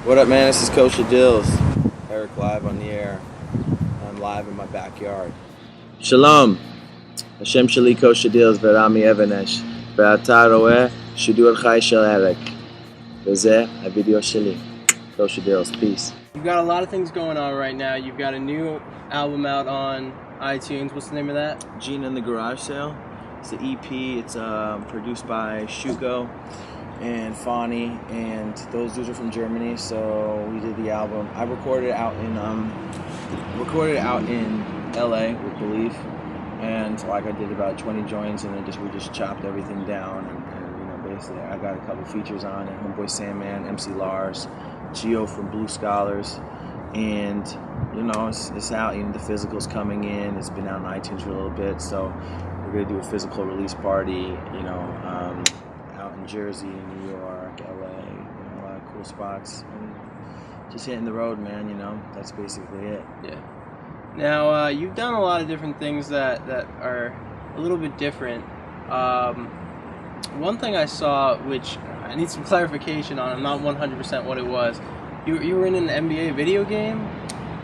What up, man? This is Kosha Dillz. Eric live on the air. I'm live in my backyard. Shalom. Hashem shali Kosha Dillz verami evanesh. Ve'ata roeh shidur chai shel Eric. V'zeh havideo shali. Kosha Dillz. Peace. You've got a lot of things going on right now. You've got a new album out on iTunes. What's the name of that? Gina in the Garage Sale. It's an EP. It's produced by Shuko and Fani, and those dudes are from Germany. So we did the album. I recorded it out in LA with Belief, and like I did about 20 joints, and then we just chopped everything down, and basically I got a couple features on it. Homeboy Sandman, MC Lars, Gio from Blue Scholars, and it's out. The physical's coming in. It's been out on iTunes for a little bit, so we're gonna do a physical release party. Out in Jersey, New York, LA, a lot of cool spots. And just hitting the road, man. That's basically it. Yeah. Now you've done a lot of different things that are a little bit different. One thing I saw, which I need some clarification on, I'm not 100% what it was. You were in an NBA video game?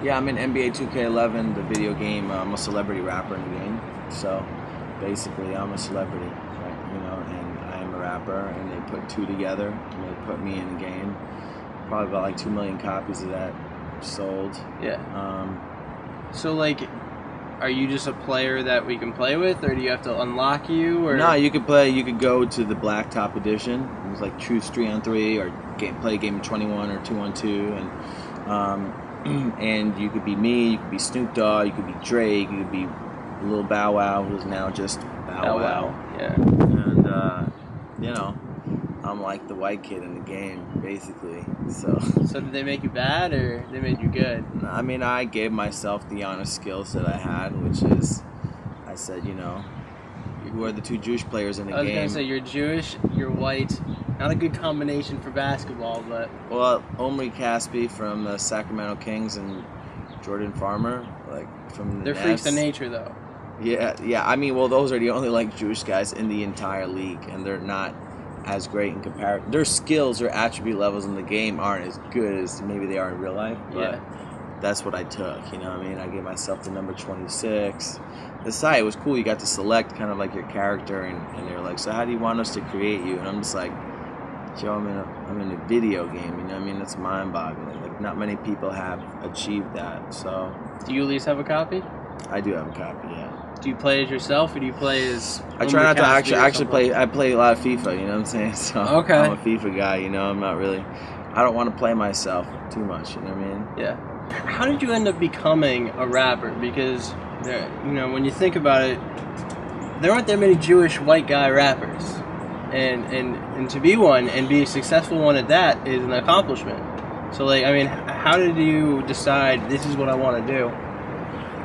Yeah, I'm in NBA 2K11, the video game. I'm a celebrity rapper in the game. So basically, I'm a celebrity, and I am a rapper. And they put two together, and they put me in the game. Probably about like 2 million copies of that sold. Yeah. So are you just a player that we can play with, or do you have to unlock you? Or no, you could play. You could go to the Blacktop edition. It was like Truth 3-on-3, or play a game of 21 or 2-on-2, and you could be me. You could be Snoop Dogg. You could be Drake. You could be Lil Bow Wow, who's now just Bow Wow. Yeah. And I'm like the white kid in the game, basically. So did they make you bad, or they made you good? I mean, I gave myself the honest skills that I had, which is, I said, who are the two Jewish players in the game? I was gonna say, you're Jewish, you're white. Not a good combination for basketball, but... Well, Omri Caspi from the Sacramento Kings and Jordan Farmer, from the They're Nets. freaks of nature, though. Yeah. I mean, well, those are the only Jewish guys in the entire league, and they're not as great in comparison. Their skills or attribute levels in the game aren't as good as maybe they are in real life, but that's what I took, I gave myself the number 26. The site was cool. You got to select kind of like your character, and they were like, so how do you want us to create you? And I'm just like, Joe, I'm in a video game, that's mind-boggling. Not many people have achieved that, so. Do you at least have a copy? I do have a copy, yeah. Do you play as yourself, or do you play as... I try not to actually play. I play a lot of FIFA, you know what I'm saying? So okay. I'm a FIFA guy, I'm not really... I don't want to play myself too much, you know what I mean? Yeah. How did you end up becoming a rapper? Because, when you think about it, there aren't that many Jewish white guy rappers. And to be one, and be a successful one at that, is an accomplishment. So, how did you decide this is what I want to do?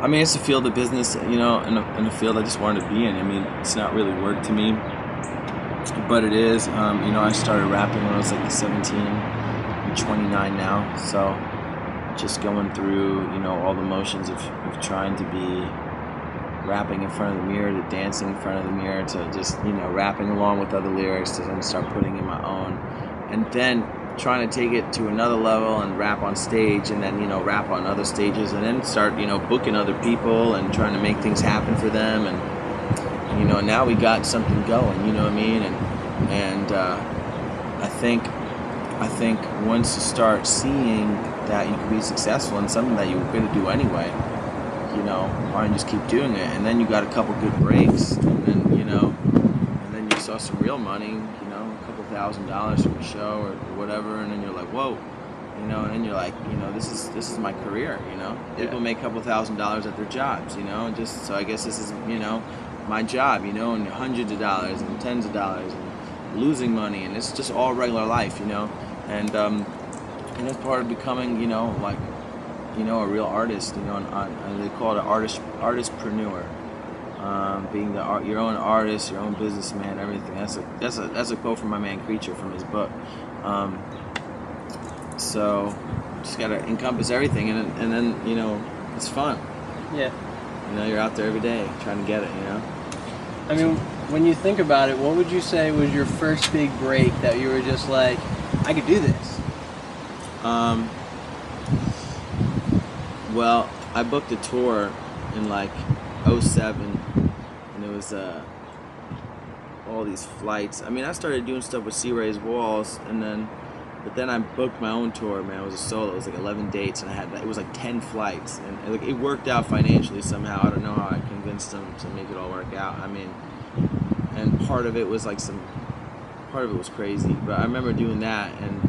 It's a field of business, in a field I just wanted to be in. It's not really work to me, but it is. I started rapping when I was 17. I'm 29 now, so just going through, all the motions of trying to be rapping in front of the mirror, to dancing in front of the mirror, to just, rapping along with other lyrics, to then start putting in my own, and then trying to take it to another level and rap on stage, and then rap on other stages, and then start booking other people and trying to make things happen for them, and now we got something going, and I think once you start seeing that you can be successful in something that you were going to do anyway, why don't you just keep doing it? And then you got a couple good breaks, and then and then you saw some real money, a couple $1,000s from a show or whatever, and then you're like, whoa, and then you're like, this is my career, People make a couple $1,000s at their jobs, just so I guess this is, my job, and hundreds of dollars and tens of dollars and losing money, and it's just all regular life, and it's part of becoming, a real artist, and they call it an artistpreneur. Being your own artist, your own businessman, everything. That's a quote from my man Creature from his book. So just gotta encompass everything, and then it's fun. Yeah. You're out there every day trying to get it. When you think about it, what would you say was your first big break that you were just like, I could do this? Um, well, I booked a tour in like '07, and it was all these flights. I mean, I started doing stuff with Sea Ray's Walls, but then I booked my own tour. Man, it was a solo. It was like 11 dates, and it was like 10 flights, and it worked out financially somehow. I don't know how I convinced them to make it all work out. I mean, and part of it was part of it was crazy, but I remember doing that, and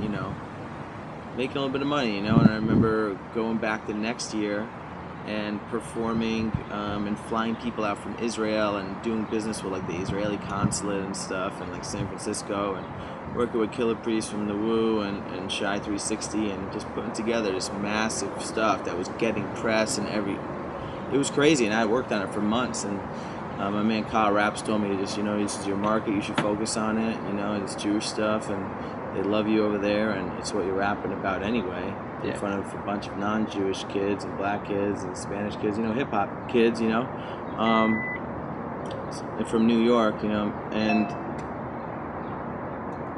making a little bit of money, and I remember going back the next year and performing and flying people out from Israel and doing business with like the Israeli consulate and stuff, and like San Francisco, and working with Killer Priest from the Woo and Shy 360, and just putting together this massive stuff that was getting press and it was crazy, and I worked on it for months. And my man Kyle Raps told me to just, this is your market, you should focus on it, it's Jewish stuff, and they love you over there, and it's what you're rapping about anyway, in front of a bunch of non-Jewish kids and black kids and Spanish kids, hip-hop kids, from New York, and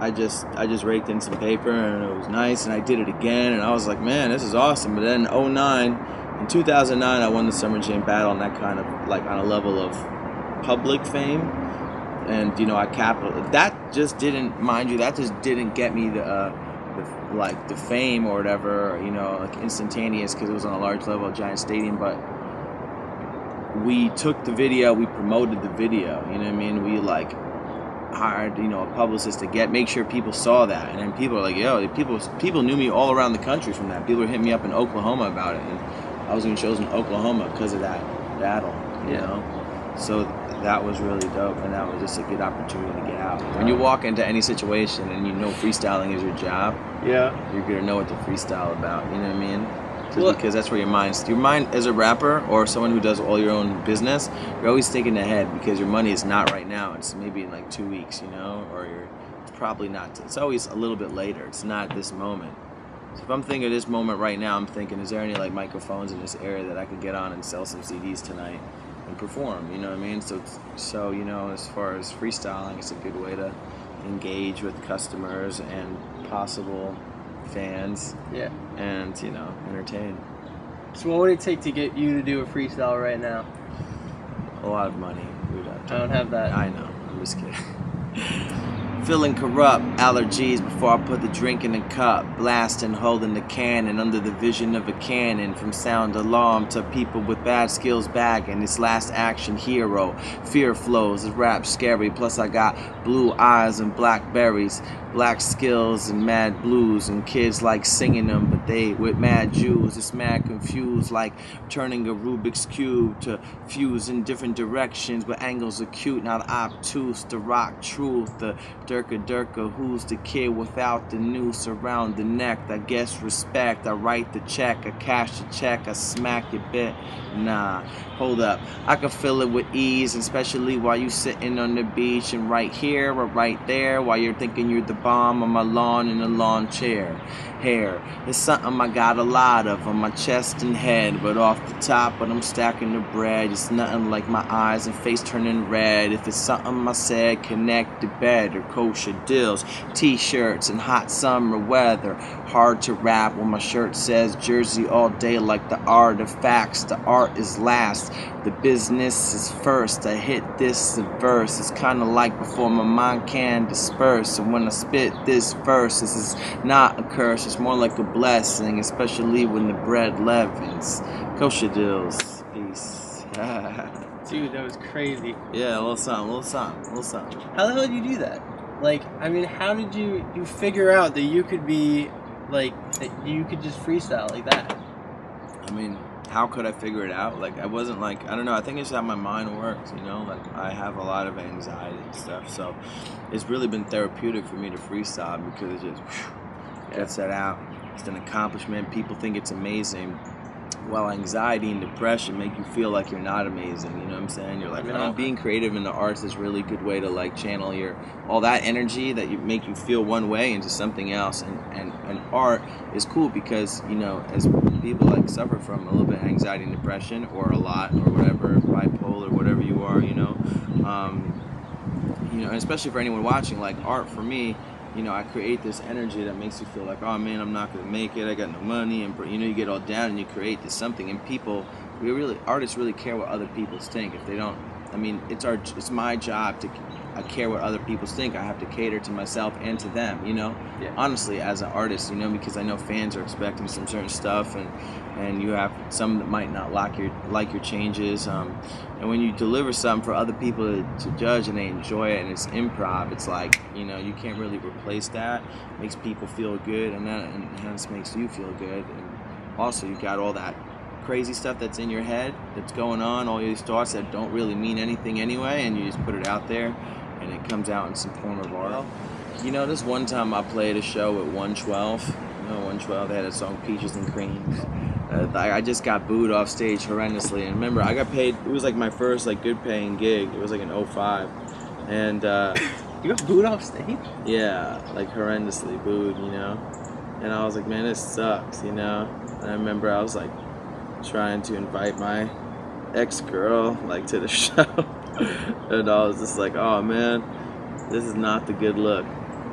I just raked in some paper, and it was nice, and I did it again, and I was like, man, this is awesome. But then in 2009, I won the Summer Jam Battle, and that kind of, like, on a level of public fame, and I that just didn't get me the fame or whatever, like instantaneous, because it was on a large level, a giant stadium. But we took the video, we promoted the video, we like hired a publicist to make sure people saw that, and then people are like, yo, people knew me all around the country from that. People were hitting me up in Oklahoma about it, and I was doing shows in Oklahoma because of that battle, so that was really dope, and that was just a good opportunity to get out. When you walk into any situation and freestyling is your job, you're gonna know what to freestyle about. You know what I mean? Because that's where your mind as a rapper or someone who does all your own business, you're always thinking ahead, because your money is not right now. It's maybe in like 2 weeks, or it's probably not. It's always a little bit later. It's not this moment. So if I'm thinking of this moment right now, I'm thinking, is there any like microphones in this area that I could get on and sell some CDs tonight and perform? You know what I mean? So as far as freestyling, it's a good way to engage with customers and possible fans, and entertain. So what would it take to get you to do a freestyle right now? A lot of money. I don't have that. I know. I'm just kidding. Feeling corrupt, allergies before I put the drink in the cup, blasting, holding the cannon under the vision of a cannon, from sound alarm to people with bad skills bagging. This last action hero, fear flows, this rap scary, plus I got blue eyes and blackberries, black skills and mad blues, and kids like singing them, but they with mad Jews. It's mad confused, like turning a Rubik's Cube to fuse in different directions, but angles acute, not obtuse. The rock truth, the Durka, who's the kid without the noose around the neck? I guess respect, I write the check, I cash the check, I smack your bit. Nah, hold up, I can feel it with ease, especially while you sitting on the beach, and right here or right there, while you're thinking you're the bomb on my lawn in a lawn chair. Hair is something I got a lot of on my chest and head, but off the top when I'm stacking the bread, it's nothing like my eyes and face turning red. If it's something I said, connect to bed or Kosha Dillz, t-shirts and hot summer weather. Hard to rap when my shirt says Jersey all day, like the artifacts. The art is last, the business is first. I hit this verse, it's kinda like before my mind can disperse. And when I spit this verse, this is not a curse, it's more like a blessing, especially when the bread leavens. Kosha Dillz, peace. Dude, that was crazy. Yeah, a little something. How the hell did you do that? Like, I mean, how did you figure out that you could be, like, that you could just freestyle like that? I mean, how could I figure it out? Like, I wasn't like, I don't know, I think it's how my mind works, like I have a lot of anxiety and stuff, so it's really been therapeutic for me to freestyle, because it just gets that out. It's an accomplishment. People think it's amazing, while anxiety and depression make you feel like you're not amazing. You know what I'm saying? You're like, man, being creative in the arts is really a good way to like channel all that energy that make you feel one way into something else. And art is cool because, as people like suffer from a little bit of anxiety and depression, or a lot, or whatever, bipolar, whatever you are, and especially for anyone watching, like art for me you know, I create this energy that makes you feel like, oh man, I'm not gonna make it. I got no money, and you know, you get all down and you create this something, and artists really care what other people think. If they don't, I mean, it's my job to. I care what other people think. I have to cater to myself and to them, you know. Yeah. Honestly, as an artist, you know, because I know fans are expecting some certain stuff, and you have some that might not like your changes. And when you deliver something for other people to judge and they enjoy it and it's improv, it's like, you know, you can't really replace that. It makes people feel good, and that hence makes you feel good. And also, you got all that crazy stuff that's in your head that's going on, all these thoughts that don't really mean anything anyway, and you just put it out there. And it comes out in some form of art. You know, this one time I played a show at 112. You know, 112, they had a song Peaches and Creams. I just got booed off stage horrendously. And remember, I got paid, it was like my first like good paying gig. It was like in 05. And you got booed off stage? Yeah, like horrendously booed, you know. And I was like, man, this sucks, you know. And I remember I was like trying to invite my ex-girl like to the show. And I was just like, oh man, this is not the good look.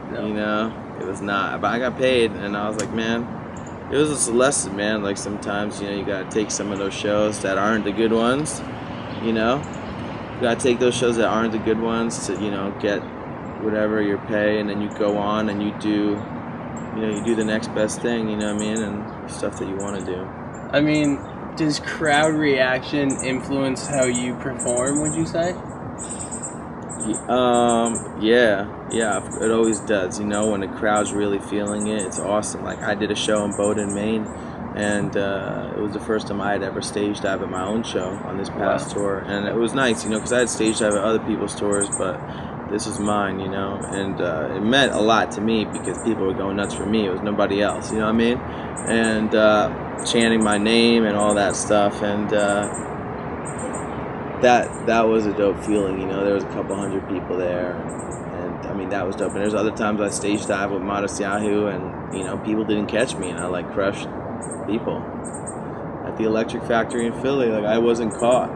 No. You know, it was not. But I got paid, and I was like, man, it was just a lesson, man. Like sometimes, you know, you gotta take some of those shows that aren't the good ones. You know, you gotta take those shows that aren't the good ones to, you know, get whatever your pay, and then you go on and you do the next best thing. You know what I mean? And stuff that you want to do. I mean, does crowd reaction influence how you perform, would you say? Yeah, it always does. You know, when the crowd's really feeling it, it's awesome. Like I did a show in Bowdoin, Maine, and it was the first time I had ever stage dive at my own show on this past tour, and it was nice, you know, because I had stage dive at other people's tours, but this was mine, you know, and it meant a lot to me because people were going nuts for me. It was nobody else, you know what I mean? And chanting my name and all that stuff, and that was a dope feeling, you know. There was a couple hundred people there, and I mean, that was dope. And there's other times I stage dive with Modest Yahoo, and you know, people didn't catch me, and I like crushed people at the Electric Factory in Philly. Like I wasn't caught.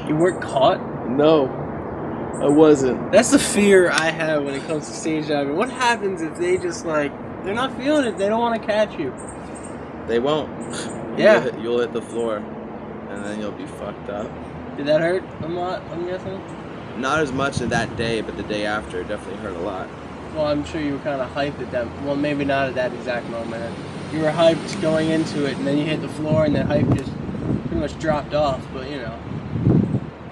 You weren't caught? No, I wasn't. That's the fear I have when it comes to stage diving. What happens if they just like, they're not feeling it, they don't want to catch you? They won't. Yeah. You'll hit the floor, and then you'll be fucked up. Did that hurt a lot, I'm guessing? Not as much of that day, but the day after, it definitely hurt a lot. Well, I'm sure you were kind of hyped at that. Well, maybe not at that exact moment. You were hyped going into it, and then you hit the floor, and that hype just pretty much dropped off. But, you know,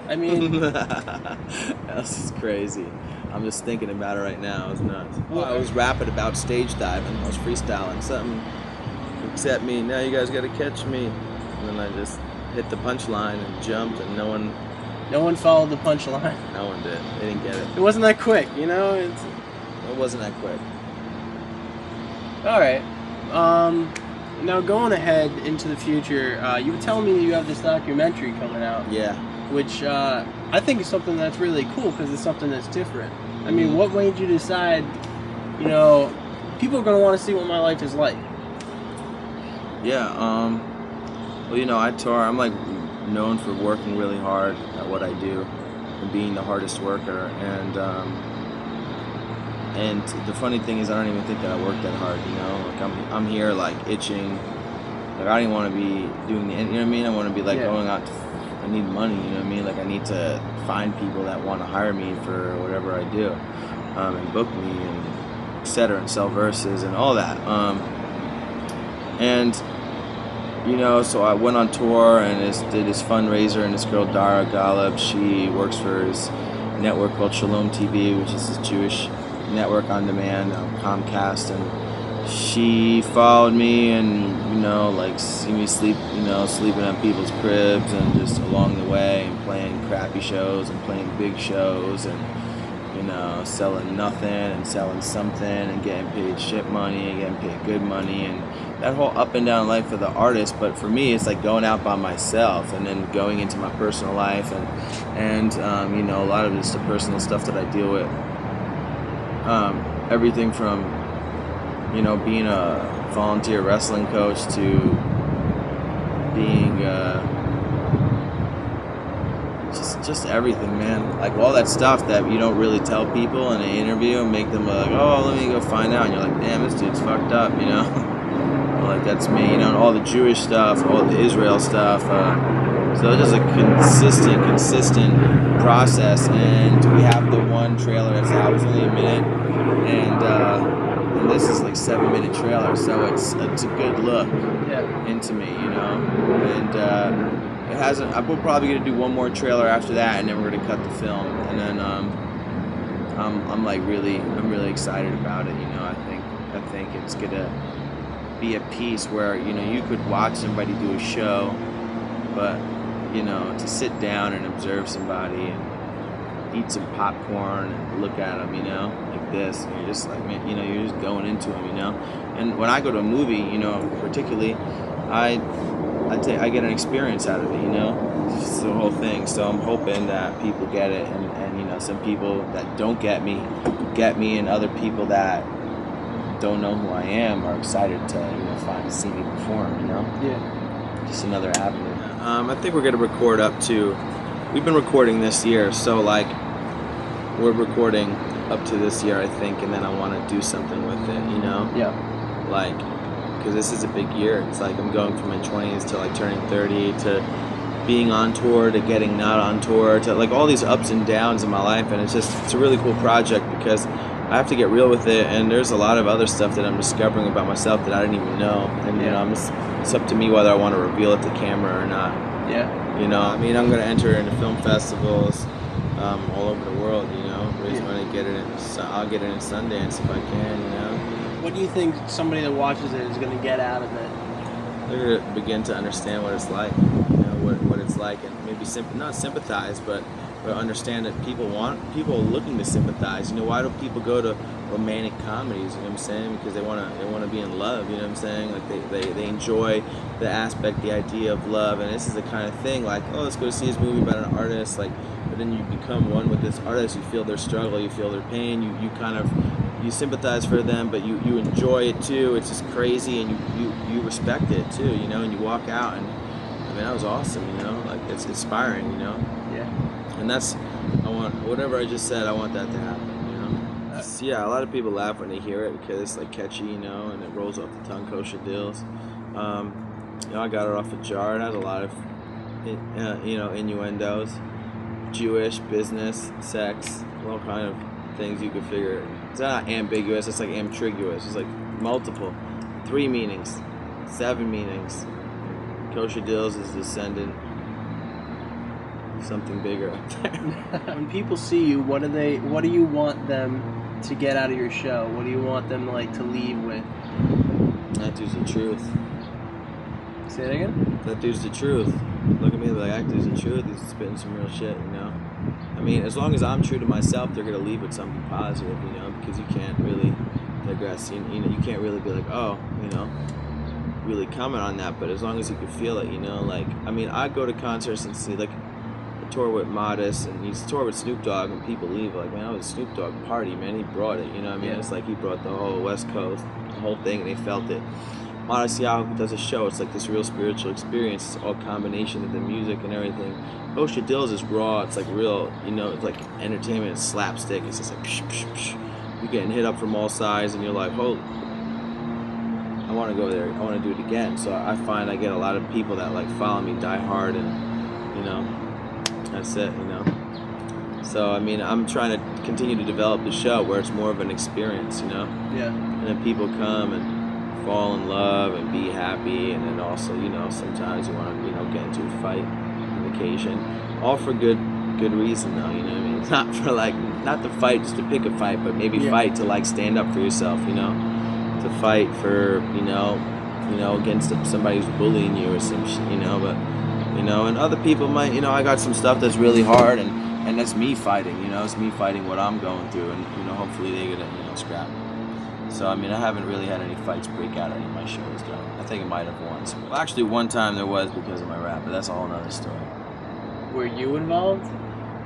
I mean... This is crazy. I'm just thinking about it right now. It was nuts. Well, I was rapping about stage diving. I was freestyling something. Except me, now you guys gotta catch me. And then I just hit the punchline and jumped, and no one followed the punchline. No one did. They didn't get it. It wasn't that quick, you know? It wasn't that quick. Alright. Now going ahead into the future, you were telling me that you have this documentary coming out. Yeah. Which I think is something that's really cool because it's something that's different. I mean, what made you decide, you know, people are going to want to see what my life is like? Yeah, well, you know, I tour. I'm like known for working really hard at what I do and being the hardest worker. And the funny thing is, I don't even think that I work that hard. You know, like I'm here like itching. Like I don't even want to be doing the, you know what I mean? I want to be like going out. I need money. You know what I mean? Like I need to find people that want to hire me for whatever I do, and book me and etc. and sell verses and all that. And you know, so I went on tour and did this fundraiser, and this girl Dara Galeb, she works for his network called Shalom TV, which is this Jewish network on demand, Comcast, and she followed me and, you know, like see me sleeping at people's cribs and just along the way and playing crappy shows and playing big shows and, you know, selling nothing and selling something and getting paid shit money and getting paid good money and that whole up and down life of the artist. But for me, it's like going out by myself and then going into my personal life and you know, a lot of it's the personal stuff that I deal with. Everything from, you know, being a volunteer wrestling coach to being just just everything, man. Like all that stuff that you don't really tell people in an interview and make them like, oh, let me go find out. And you're like, damn, this dude's fucked up, you know? Well, like that's me, you know, and all the Jewish stuff, all the Israel stuff. So it's just a consistent process. And we have the one trailer that's out. It was only a minute, and this is like 7-minute trailer, so it's a good look into me, you know. And it hasn't. We're probably gonna do one more trailer after that, and then we're gonna cut the film. And then I'm really excited about it. You know, I think it's gonna be a piece where, you know, you could watch somebody do a show, but, you know, to sit down and observe somebody and eat some popcorn and look at them, you know, like this, and you're just like, man, you know, you're just going into them, you know. And when I go to a movie, you know, particularly, I get an experience out of it, you know, it's the whole thing. So I'm hoping that people get it, and you know, some people that don't get me, and other people that don't know who I am are excited to, you know, see me perform, you know. Yeah. Just another avenue. I think we're gonna record up to. We've been recording this year, so like we're recording up to this year, I think, and then I want to do something with it, you know. Yeah. Like, because this is a big year. It's like I'm going from my 20s to like turning 30 to being on tour to getting not on tour to like all these ups and downs in my life, and it's a really cool project because I have to get real with it, and there's a lot of other stuff that I'm discovering about myself that I didn't even know, and you know, it's up to me whether I want to reveal it to camera or not. Yeah. You know, I mean, I'm going to enter into film festivals all over the world, you know, raise money, get it in, I'll get it in Sundance if I can, you know. What do you think somebody that watches it is going to get out of it? They're going to begin to understand what it's like, you know, what it's like, and maybe not sympathize, but understand that people are looking to sympathize. You know, why do people go to romantic comedies? You know what I'm saying? Because they want to be in love. You know what I'm saying? Like they enjoy the aspect, the idea of love, and this is the kind of thing like, oh, let's go see this movie about an artist. Like, but then you become one with this artist. You feel their struggle. You feel their pain. You kind of sympathize for them, but you enjoy it too. It's just crazy, and you respect it too. You know, and you walk out, and I mean, that was awesome. You know, like it's inspiring. You know. Yeah. And I want whatever I just said, I want that to happen, you know. Yeah, a lot of people laugh when they hear it because it's like catchy, you know, and it rolls off the tongue. Kosha Dillz. You know, I got it off a jar. It has a lot of, you know, innuendos, Jewish, business, sex, all kind of things you could figure. It's not ambiguous. It's like amtriguous. It's like multiple, 3 meanings, 7 meanings. Kosha Dillz is descendant. Something bigger up there. When people see you, what do you want them to get out of your show? What do you want them to leave with? That dude's the truth. Say it again? That dude's the truth. Look at me like, that dude's the truth. He's spitting some real shit, you know. I mean, as long as I'm true to myself, they're gonna leave with something positive, you know, because you can't really digress. You know, you can't really be like, oh, you know, really comment on that. But as long as you can feel it, you know, like, I mean, I go to concerts and see like. Tour with Modest, and he's toured with Snoop Dogg, and people leave like, man, that was a Snoop Dogg party, man. He brought it, you know what I mean? It's like he brought the whole West Coast, the whole thing, and they felt it. Modest does a show. It's like this real spiritual experience. It's all combination of the music and everything. Kosha Dillz is raw. It's like real, you know, it's like entertainment. It's slapstick. It's just like psh, psh, psh. You're getting hit up from all sides, and you're like, holy, I want to go there. I want to do it again. So I find I get a lot of people that like follow me, die hard, and you know. That's it, you know. So I mean, I'm trying to continue to develop the show where it's more of an experience, you know. Yeah. And then people come and fall in love and be happy, and then also, you know, sometimes you want to, you know, get into a fight on occasion, all for good reason, though. You know what I mean? It's not for like, not to fight just to pick a fight, but maybe fight to like stand up for yourself, you know. To fight for, you know, against somebody who's bullying you or some shit, you know, but. You know, and other people might, you know, I got some stuff that's really hard, and that's me fighting, you know, it's me fighting what I'm going through, and, you know, hopefully they get it, you know, scrap. So, I mean, I haven't really had any fights break out at any of my shows, though. I think it might have once. Well, actually, one time there was because of my rap, but that's a whole nother story. Were you involved?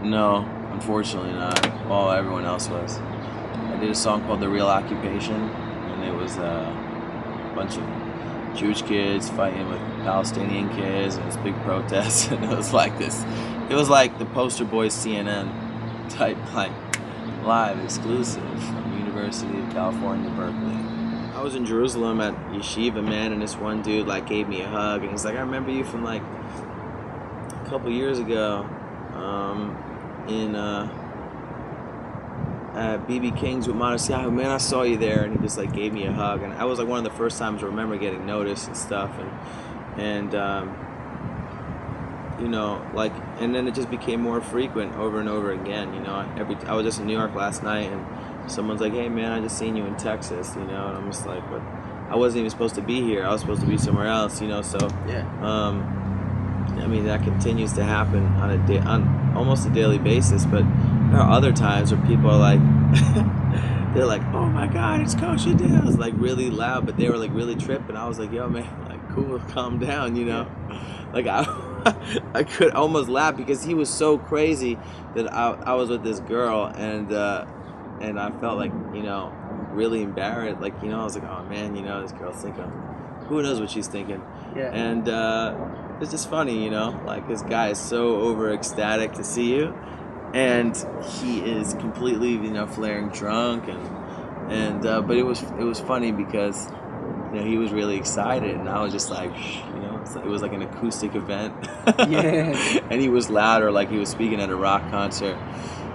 No, unfortunately not. Well, everyone else was. I did a song called The Real Occupation, and it was a bunch of Jewish kids fighting with Palestinian kids, and it was big protests, and it was like this It was like the Poster Boys CNN type, like live exclusive from University of California, Berkeley. I was in Jerusalem at Yeshiva, man, and this one dude like gave me a hug, and he's like, I remember you from like a couple years ago at BB King's with Modest Yahoo. Man, I saw you there, and he just like gave me a hug, and I was like one of the first times I remember getting noticed and stuff, and you know, like, and then it just became more frequent over and over again. You know, I was just in New York last night, and someone's like, hey man, I just seen you in Texas, you know, and I'm just like, but I wasn't even supposed to be here. I was supposed to be somewhere else, you know. So yeah. I mean, that continues to happen on almost a daily basis. But there are other times where people are like, they're like, oh my God, it's Kosha Dillz, like really loud, but they were like really tripping. I was like, yo man, like cool, calm down, you know. Like I could almost laugh because he was so crazy that I was with this girl, and I felt like, you know, really embarrassed. Like, you know, I was like, oh man, you know, this girl's thinking, who knows what she's thinking. Yeah. And it's just funny, you know, like this guy is so over ecstatic to see you, and he is completely, you know, flaring drunk, and but it was funny because, you know, he was really excited, and I was just like, you know, it was like an acoustic event. Yeah. And he was louder, like he was speaking at a rock concert.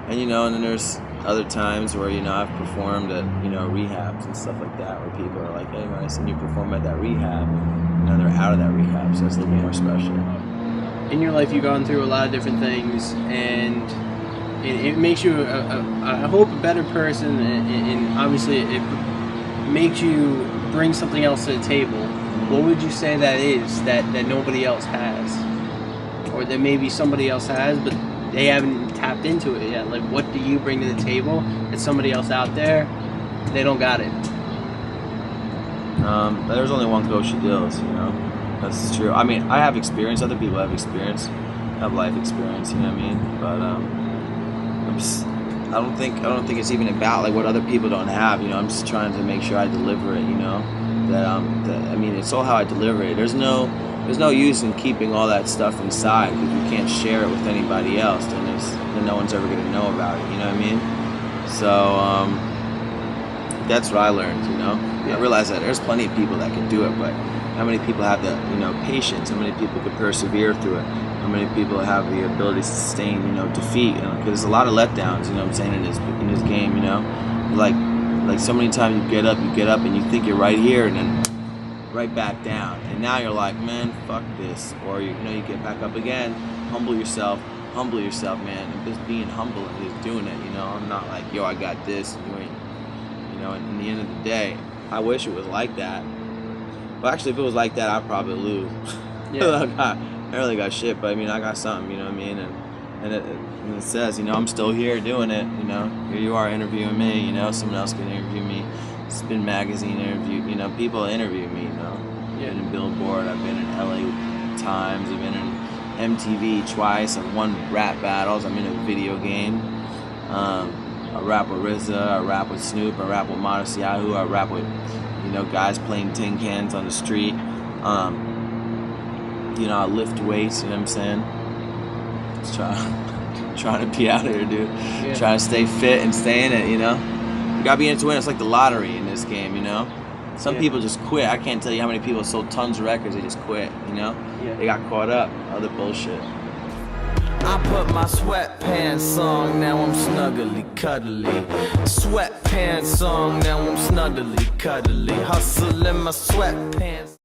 And, you know, and then there's other times where, you know, I've performed at, you know, rehabs and stuff like that, where people are like, hey man, I seen you perform at that rehab, and now they're out of that rehab, so it's a little more special. In your life, you've gone through a lot of different things, and it makes you, I hope, a better person, and obviously it makes you bring something else to the table. What would you say that is that nobody else has, or that maybe somebody else has, but they haven't tapped into it yet? Like, what do you bring to the table that somebody else out there, they don't got it? There's only one Kosha Dillz, you know. That's true. I mean, I have experience. Other people have experience, have life experience. You know what I mean? But I don't think it's even about like what other people don't have. You know, I'm just trying to make sure I deliver it. You know, that I mean, it's all how I deliver it. There's no use in keeping all that stuff inside, because you can't share it with anybody else. Then no one's ever gonna know about it. You know what I mean? So that's what I learned. You know, I realized that there's plenty of people that can do it, but how many people have the, you know, patience? How many people could persevere through it? How many people have the ability to sustain, you know, defeat? You know, because there's a lot of letdowns, you know what I'm saying, in this game, you know, like so many times you get up and you think you're right here, and then right back down, and now you're like, man, fuck this, or you know, you get back up again, humble yourself, man, and just being humble and just doing it, you know. I'm not like, yo, I got this, and you ain't, you know. And in the end of the day, I wish it was like that. Well, actually, if it was like that, I'd probably lose. Yeah. I really got shit, but I mean, I got something, you know what I mean? And it says, you know, I'm still here doing it, you know. Here you are interviewing me, you know. Someone else can interview me. Spin Magazine interview, you know. People interview me, you know. I've been in Billboard, I've been in LA Times, I've been in MTV twice, I've won rap battles, I'm in a video game. I rap with RZA, I rap with Snoop, I rap with Modest Yahoo, I rap with, you know, guys playing tin cans on the street. You know, I lift weights, you know what I'm saying? Just trying to be out here, dude. Yeah. Trying to stay fit and stay in it, you know? You gotta be into it. It's like the lottery in this game, you know? Some people just quit. I can't tell you how many people sold tons of records, they just quit, you know? Yeah. They got caught up. Other bullshit. I put my sweatpants on, now I'm snuggly, cuddly. Sweatpants on, now I'm snuggly, cuddly. Hustle in my sweatpants.